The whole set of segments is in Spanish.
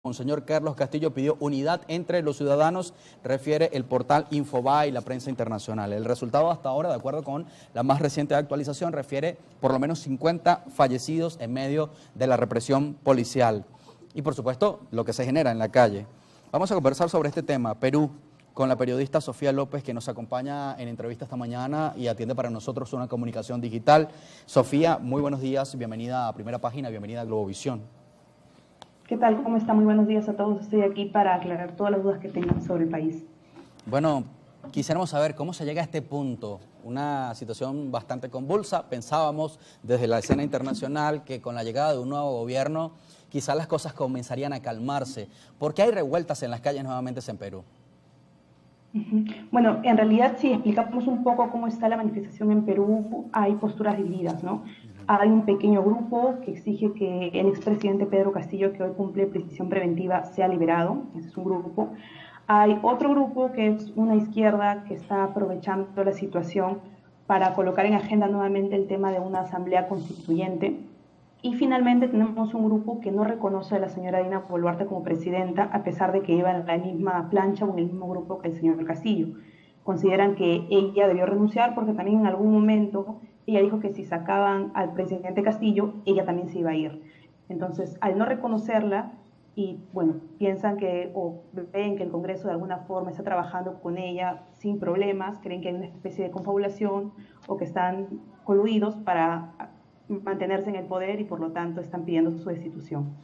Monseñor Carlos Castillo pidió unidad entre los ciudadanos, refiere el portal Infobae y la prensa internacional. El resultado hasta ahora, de acuerdo con la más reciente actualización, refiere por lo menos 50 fallecidos en medio de la represión policial. Y por supuesto, lo que se genera en la calle. Vamos a conversar sobre este tema, Perú, con la periodista Sofía López, que nos acompaña en entrevista esta mañana y atiende para nosotros una comunicación digital. Sofía, muy buenos días, bienvenida a Primera Página, bienvenida a Globovisión. ¿Qué tal? ¿Cómo está? Muy buenos días a todos. Estoy aquí para aclarar todas las dudas que tengan sobre el país. Bueno, quisiéramos saber cómo se llega a este punto, una situación bastante convulsa. Pensábamos desde la escena internacional que con la llegada de un nuevo gobierno quizás las cosas comenzarían a calmarse. ¿Por qué hay revueltas en las calles nuevamente en Perú? Bueno, en realidad si explicamos un poco cómo está la manifestación en Perú, hay posturas divididas, ¿no? Hay un pequeño grupo que exige que el expresidente Pedro Castillo, que hoy cumple prisión preventiva, sea liberado. Ese es un grupo. Hay otro grupo que es una izquierda que está aprovechando la situación para colocar en agenda nuevamente el tema de una asamblea constituyente. Y finalmente tenemos un grupo que no reconoce a la señora Dina Boluarte como presidenta, a pesar de que iba en la misma plancha o en el mismo grupo que el señor Castillo. Consideran que ella debió renunciar porque también en algún momento ella dijo que si sacaban al presidente Castillo, ella también se iba a ir. Entonces, al no reconocerla, y bueno, piensan que o ven que el Congreso de alguna forma está trabajando con ella sin problemas, creen que hay una especie de confabulación o que están coludidos para mantenerse en el poder y por lo tanto están pidiendo su destitución.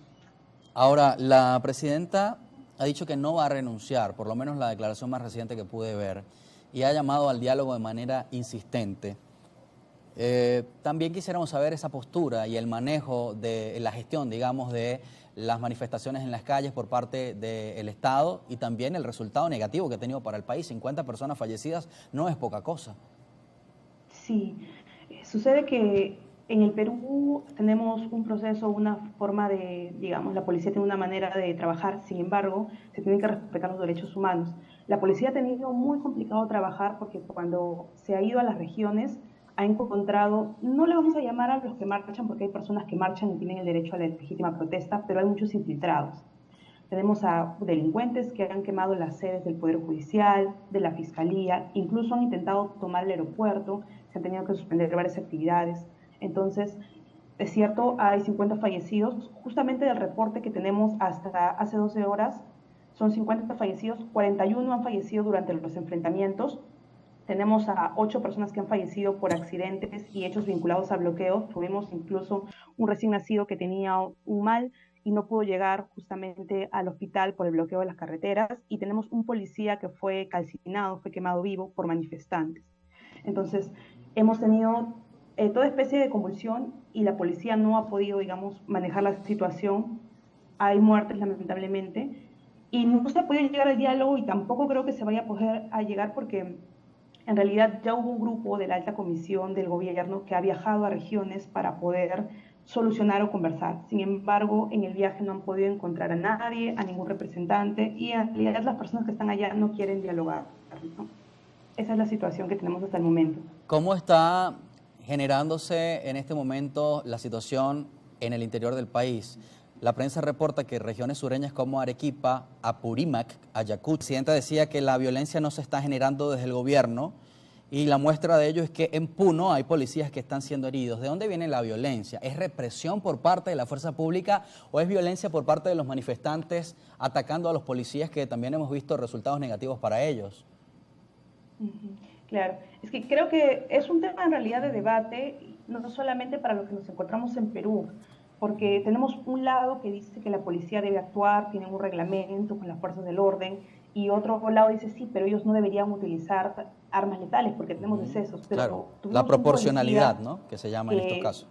Ahora, la presidenta ha dicho que no va a renunciar, por lo menos la declaración más reciente que pude ver, y ha llamado al diálogo de manera insistente. También quisiéramos saber esa postura y el manejo de la gestión, digamos, de las manifestaciones en las calles por parte del Estado y también el resultado negativo que ha tenido para el país. 50 personas fallecidas no es poca cosa. Sí, sucede que en el Perú tenemos un proceso, una forma de, digamos, la policía tiene una manera de trabajar, sin embargo, se tienen que respetar los derechos humanos. La policía ha tenido muy complicado trabajar porque cuando se ha ido a las regiones ha encontrado, no le vamos a llamar a los que marchan porque hay personas que marchan y tienen el derecho a la legítima protesta, pero hay muchos infiltrados. Tenemos a delincuentes que han quemado las sedes del Poder Judicial, de la Fiscalía, incluso han intentado tomar el aeropuerto, se han tenido que suspender varias actividades. Entonces, es cierto, hay 50 fallecidos. Justamente del reporte que tenemos hasta hace 12 horas, son 50 fallecidos, 41 han fallecido durante los enfrentamientos. Tenemos a 8 personas que han fallecido por accidentes y hechos vinculados a bloqueos. Tuvimos incluso un recién nacido que tenía un mal y no pudo llegar justamente al hospital por el bloqueo de las carreteras. Y tenemos un policía que fue calcinado, fue quemado vivo por manifestantes. Entonces, hemos tenido toda especie de convulsión y la policía no ha podido, digamos, manejar la situación. Hay muertes, lamentablemente, y no se ha podido llegar al diálogo y tampoco creo que se vaya a poder llegar porque en realidad ya hubo un grupo de la alta comisión del gobierno que ha viajado a regiones para poder solucionar o conversar. Sin embargo, en el viaje no han podido encontrar a nadie, a ningún representante, y en realidad las personas que están allá no quieren dialogar, ¿no? Esa es la situación que tenemos hasta el momento. ¿Cómo está generándose en este momento la situación en el interior del país? La prensa reporta que regiones sureñas como Arequipa, Apurímac, Ayacucho, el presidente decía que la violencia no se está generando desde el gobierno y la muestra de ello es que en Puno hay policías que están siendo heridos. ¿De dónde viene la violencia? ¿Es represión por parte de la fuerza pública o es violencia por parte de los manifestantes atacando a los policías, que también hemos visto resultados negativos para ellos? Claro, es que creo que es un tema en realidad de debate, no solamente para lo que nos encontramos en Perú, porque tenemos un lado que dice que la policía debe actuar, tienen un reglamento con las fuerzas del orden, y otro lado dice sí, pero ellos no deberían utilizar armas letales porque tenemos decesos. Claro, Pero la tuvimos un proporcionalidad, policía ¿no?, que se llama en estos casos.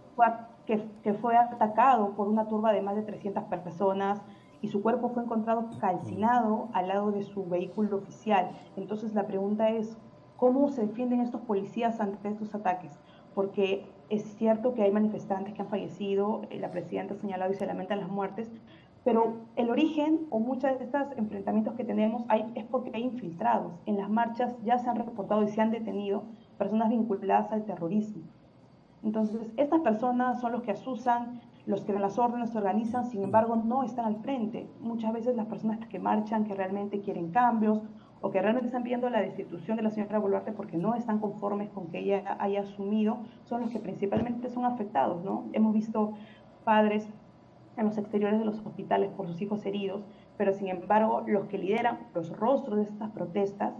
que fue atacado por una turba de más de 300 personas y su cuerpo fue encontrado calcinado al lado de su vehículo oficial. Entonces la pregunta es, ¿cómo se defienden estos policías ante estos ataques? Porque es cierto que hay manifestantes que han fallecido, la presidenta ha señalado y se lamentan las muertes, pero el origen o muchos de estos enfrentamientos que tenemos es porque hay infiltrados. En las marchas ya se han reportado y se han detenido personas vinculadas al terrorismo. Entonces, estas personas son los que asusan los que dan las órdenes se organizan, sin embargo no están al frente. Muchas veces las personas que marchan, que realmente quieren cambios o que realmente están pidiendo la destitución de la señora Boluarte porque no están conformes con que ella haya asumido, son los que principalmente son afectados, ¿no? Hemos visto padres en los exteriores de los hospitales por sus hijos heridos, pero sin embargo los que lideran los rostros de estas protestas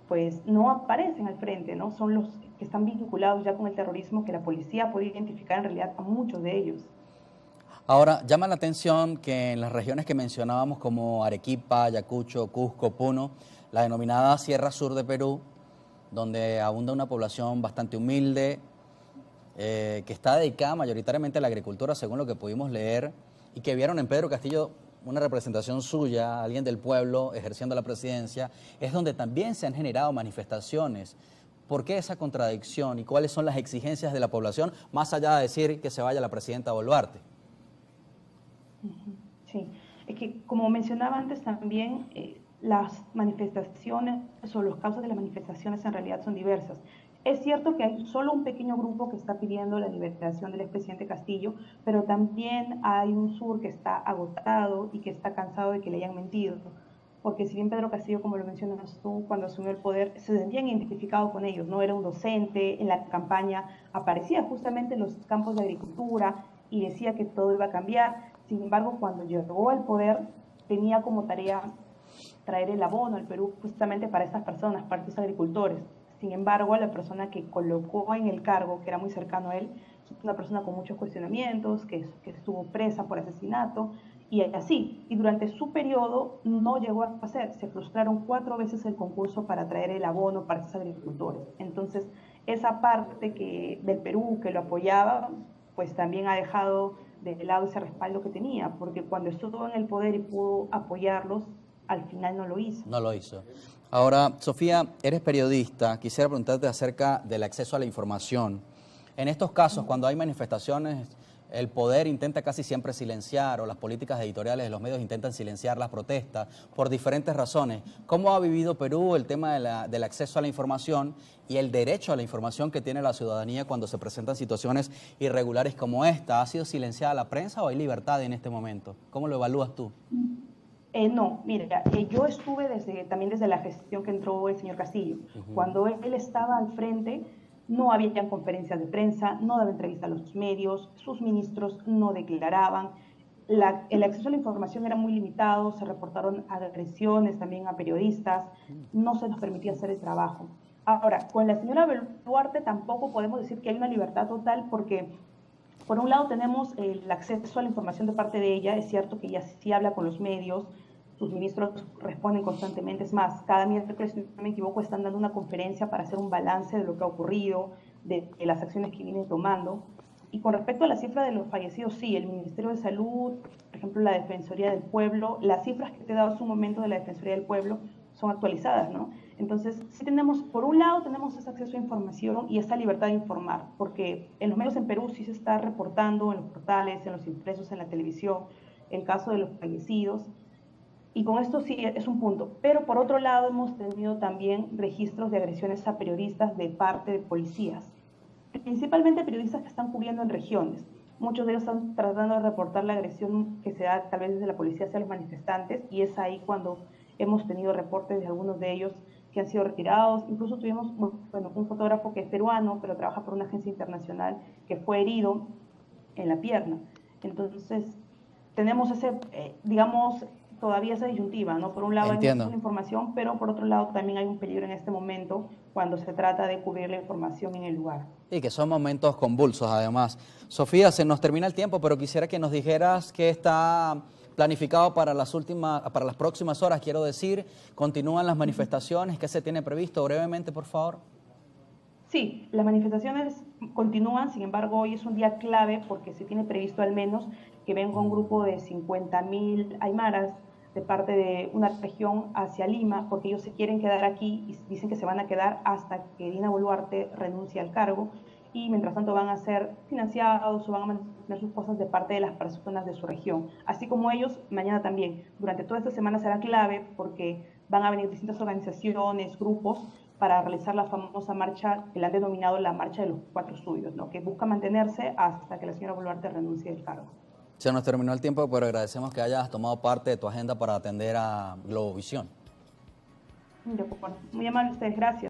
pues no aparecen al frente, ¿no? Son los que están vinculados ya con el terrorismo, que la policía puede identificar en realidad a muchos de ellos. Ahora, llama la atención que en las regiones que mencionábamos como Arequipa, Ayacucho, Cusco, Puno, la denominada Sierra Sur de Perú, donde abunda una población bastante humilde, que está dedicada mayoritariamente a la agricultura, según lo que pudimos leer, y que vieron en Pedro Castillo una representación suya, alguien del pueblo ejerciendo la presidencia, es donde también se han generado manifestaciones. ¿Por qué esa contradicción y cuáles son las exigencias de la población, más allá de decir que se vaya la presidenta Boluarte? Sí, es que como mencionaba antes también, las manifestaciones o los causas de las manifestaciones en realidad son diversas. Es cierto que hay solo un pequeño grupo que está pidiendo la liberación del expresidente Castillo, pero también hay un sur que está agotado y que está cansado de que le hayan mentido. Porque si bien Pedro Castillo, como lo mencionas tú, cuando asumió el poder, se sentían identificados con ellos, no era un docente, en la campaña aparecía justamente en los campos de agricultura y decía que todo iba a cambiar. Sin embargo, cuando llegó al poder, tenía como tarea traer el abono al Perú justamente para estas personas, para estos agricultores. Sin embargo, la persona que colocó en el cargo, que era muy cercano a él, es una persona con muchos cuestionamientos, que estuvo presa por asesinato, y así. Y durante su periodo no llegó a hacer, se frustraron 4 veces el concurso para traer el abono para estos agricultores. Entonces, esa parte del Perú que lo apoyaba, pues también ha dejado de lado ese respaldo que tenía, porque cuando estuvo en el poder y pudo apoyarlos, al final no lo hizo. No lo hizo. Ahora, Sofía, eres periodista. Quisiera preguntarte acerca del acceso a la información. En estos casos, cuando hay manifestaciones, el poder intenta casi siempre silenciar, o las políticas editoriales de los medios intentan silenciar las protestas por diferentes razones. ¿Cómo ha vivido Perú el tema del acceso a la información y el derecho a la información que tiene la ciudadanía cuando se presentan situaciones irregulares como esta? ¿Ha sido silenciada la prensa o hay libertad en este momento? ¿Cómo lo evalúas tú? No, mira, yo estuve también desde la gestión que entró el señor Castillo. Cuando él estaba al frente, no había conferencias de prensa, no daba entrevista a los medios, sus ministros no declaraban, el acceso a la información era muy limitado, se reportaron agresiones también a periodistas, no se nos permitía hacer el trabajo. Ahora, con la señora Boluarte tampoco podemos decir que hay una libertad total porque por un lado tenemos el acceso a la información de parte de ella, es cierto que ella sí habla con los medios, sus ministros responden constantemente, es más, cada miércoles, si no me equivoco, están dando una conferencia para hacer un balance de lo que ha ocurrido, de las acciones que vienen tomando. Y con respecto a la cifra de los fallecidos, sí, el Ministerio de Salud, por ejemplo, la Defensoría del Pueblo, las cifras que te he dado hace un momento de la Defensoría del Pueblo son actualizadas, ¿no? Entonces, sí tenemos, por un lado, tenemos ese acceso a información y esa libertad de informar, porque en los medios en Perú sí se está reportando, en los portales, en los impresos, en la televisión, el caso de los fallecidos, y con esto sí es un punto. Pero por otro lado, hemos tenido también registros de agresiones a periodistas de parte de policías, principalmente periodistas que están cubriendo en regiones. Muchos de ellos están tratando de reportar la agresión que se da tal vez desde la policía hacia los manifestantes, y es ahí cuando hemos tenido reportes de algunos de ellos que han sido retirados. Incluso tuvimos un fotógrafo que es peruano, pero trabaja por una agencia internacional, que fue herido en la pierna. Entonces, tenemos digamos, todavía esa disyuntiva, ¿no? Por un lado hay mucha información, pero por otro lado también hay un peligro en este momento cuando se trata de cubrir la información en el lugar. Y que son momentos convulsos, además. Sofía, se nos termina el tiempo, pero quisiera que nos dijeras qué está planificado para las próximas horas, quiero decir. ¿Continúan las manifestaciones? ¿Qué se tiene previsto? Brevemente, por favor. Sí, las manifestaciones continúan, sin embargo, hoy es un día clave porque se tiene previsto al menos que venga un grupo de 50.000 aymaras de parte de una región hacia Lima, porque ellos se quieren quedar aquí y dicen que se van a quedar hasta que Dina Boluarte renuncie al cargo, y mientras tanto van a ser financiados o van a mantener sus cosas de parte de las personas de su región. Así como ellos, mañana también. Durante toda esta semana será clave porque van a venir distintas organizaciones, grupos, para realizar la famosa marcha que la han denominado la Marcha de los Cuatro Suyos, ¿no? Que busca mantenerse hasta que la señora Boluarte renuncie del cargo. Se nos terminó el tiempo, pero agradecemos que hayas tomado parte de tu agenda para atender a Globovisión. De acuerdo. Muy amable ustedes, gracias.